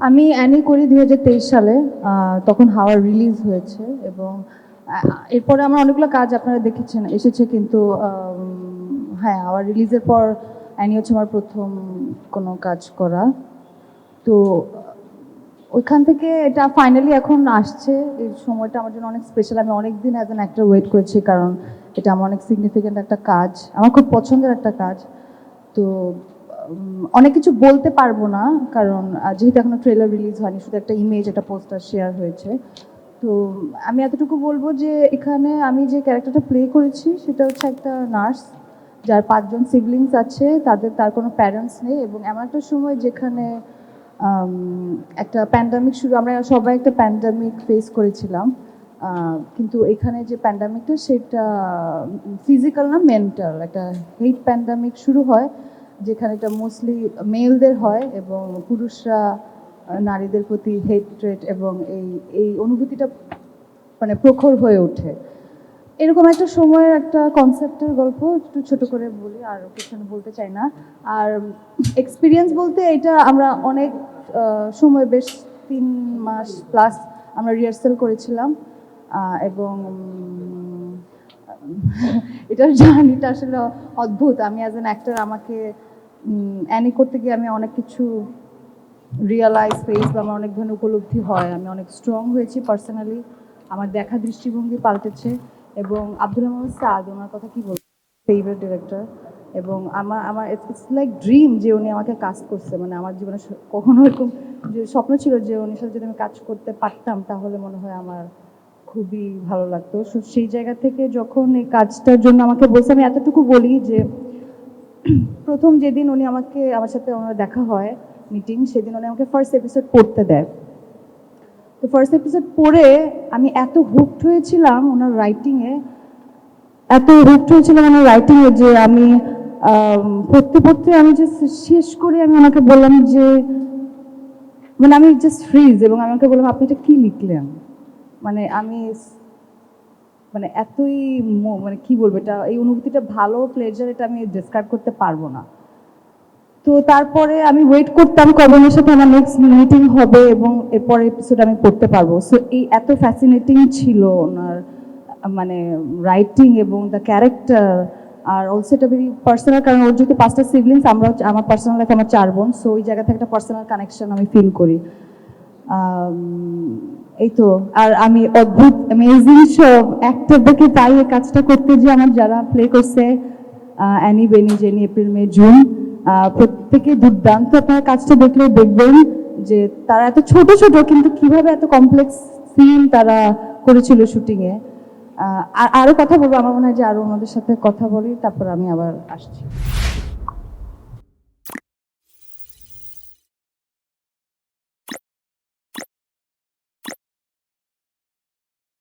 আমি অ্যানি করি 2023 সালে। তখন হাওয়া রিলিজ হয়েছে এবং এরপরে আমার অনেকগুলো কাজ আপনারা দেখেছেন এসেছে, কিন্তু হ্যাঁ, হাওয়া রিলিজের পর অ্যানি হচ্ছে আমার প্রথম কোনো কাজ করা। তো ওইখান থেকে এটা ফাইনালি এখন আসছে। এই সময়টা আমার জন্য অনেক স্পেশাল। আমি অনেক দিন অ্যাজ অ্যান অ্যাক্টর ওয়েট করেছি, কারণ এটা আমার অনেক সিগনিফিক্যান্ট একটা কাজ, আমার খুব পছন্দের একটা কাজ। তো অনেক কিছু বলতে পারবো না, কারণ যেহেতু এখনো ট্রেলার রিলিজ হয়নি, শুধু একটা ইমেজ, একটা পোস্টার শেয়ার হয়েছে। তো আমি এতটুকু বলবো যে এখানে আমি যে ক্যারেক্টারটা প্লে করেছি সেটা হচ্ছে একটা নার্স যার 5 জন সিবলিংস আছে, তার কোনো প্যারেন্টস নেই, এবং এমন একটা সময় যেখানে একটা প্যান্ডামিক শুরু, আমরা সবাই একটা প্যান্ডামিক ফেস করেছিলাম। কিন্তু এখানে যে প্যান্ডামিকটা সেটা ফিজিক্যাল না, মেন্টাল একটা হেট প্যান্ডামিক শুরু হয়, যেখানে এটা মোস্টলি মেলদের হয় এবং পুরুষরা নারীদের প্রতি হেট্রেট এবং এই এই অনুভূতিটা মানে প্রখর হয়ে ওঠে। এরকম একটা সময়ের একটা কনসেপ্টের গল্প, একটু ছোট করে বলি, আর কিছু বলতে চাই না। আর এক্সপিরিয়েন্স বলতে এটা আমরা অনেক সময়, বেশ 3 মাস প্লাস আমরা রিহার্সেল করেছিলাম, এবং এটার জার্নিটা আসলে অদ্ভুত। আমি অ্যাজ অ্যান অ্যাক্টর আমাকে অ্যানি করতে গিয়ে আমি অনেক কিছু রিয়েলাইজ ফেস বা আমার অনেক ধরনের উপলব্ধি হয়। আমি অনেক স্ট্রং হয়েছি পার্সোনালি, আমার দেখা দৃষ্টিভঙ্গি পাল্টেছে। এবং আব্দুল্লাহ মোহাম্মদ সাদ, ওনার কথা কি বলবো, ফেভারিট ডিরেক্টর। এবং আমার আমার ইটস লাইক ড্রিম যে উনি আমাকে কাস্ট করছে। মানে আমার জীবনে কখনো এরকম যে স্বপ্ন ছিল যে উনির সাথে যদি আমি কাজ করতে পারতাম তাহলে মনে হয় আমার খুবই ভালো লাগতো। সেই জায়গা থেকে যখন এই কাজটার জন্য আমাকে বলছে, আমি এতটুকু বলি যে প্রথম যেদিন উনি আমার সাথে ওনার দেখা হয় মিটিং, সেদিন উনি আমাকে ফার্স্ট এপিসোড পড়তে দেয়। তো ফার্স্ট এপিসোড পড়ে আমি এত হুকড হয়েছিলাম ওনার রাইটিংয়ে, যে আমি পড়তে পড়তে আমি জাস্ট শেষ করে আমি ওনাকে বললাম যে, মানে আমি জাস্ট ফ্রিজ, এবং আমি ওনাকে বললাম আপনি এটা কি লিখলেন। মানে আমি মানে এতই মানে কি বলবো, এটা এই অনুভূতিটা ভালো প্লেজার, এটা আমি ডেসক্রাইব করতে পারবো না। তো তারপরে আমি ওয়েট করতাম কবে ওনার সাথে আমার নেক্সট মিটিং হবে এবং এরপরে এপিসোড আমি পড়তে পারবো। সো এই এত ফ্যাসিনেটিং ছিল ওনার মানে রাইটিং এবং দ্য ক্যারেক্টার। আর অলসো এটা ভেরি পার্সোনাল, কারণ ওর যেহেতু 5টা সিবলিংস, আমার পার্সোনাল লাইফে আমার 4 বোন, সো ওই জায়গা থেকে একটা পার্সোনাল কানেকশন আমি ফিল করি। এই তো। আর আমি অদ্ভুত অ্যামেজিং সব অ্যাক্টরদেরকে পাই এই কাজটা করতে, যে আমার যারা প্লে করছে অ্যানি, বেনি, জেনি, এপ্রিল, মে, জুন, প্রত্যেকে দুর্দান্ত। আপনারা কাজটা দেখলে দেখবেন যে তারা এত ছোট ছোট কিন্তু কিভাবে এত কমপ্লেক্স সিন তারা করেছিল শুটিংয়ে। আরো কথা বলবো, আমার মনে হয় যে আরো ওনাদের সাথে কথা বলি, তারপর আমি আবার আসছি।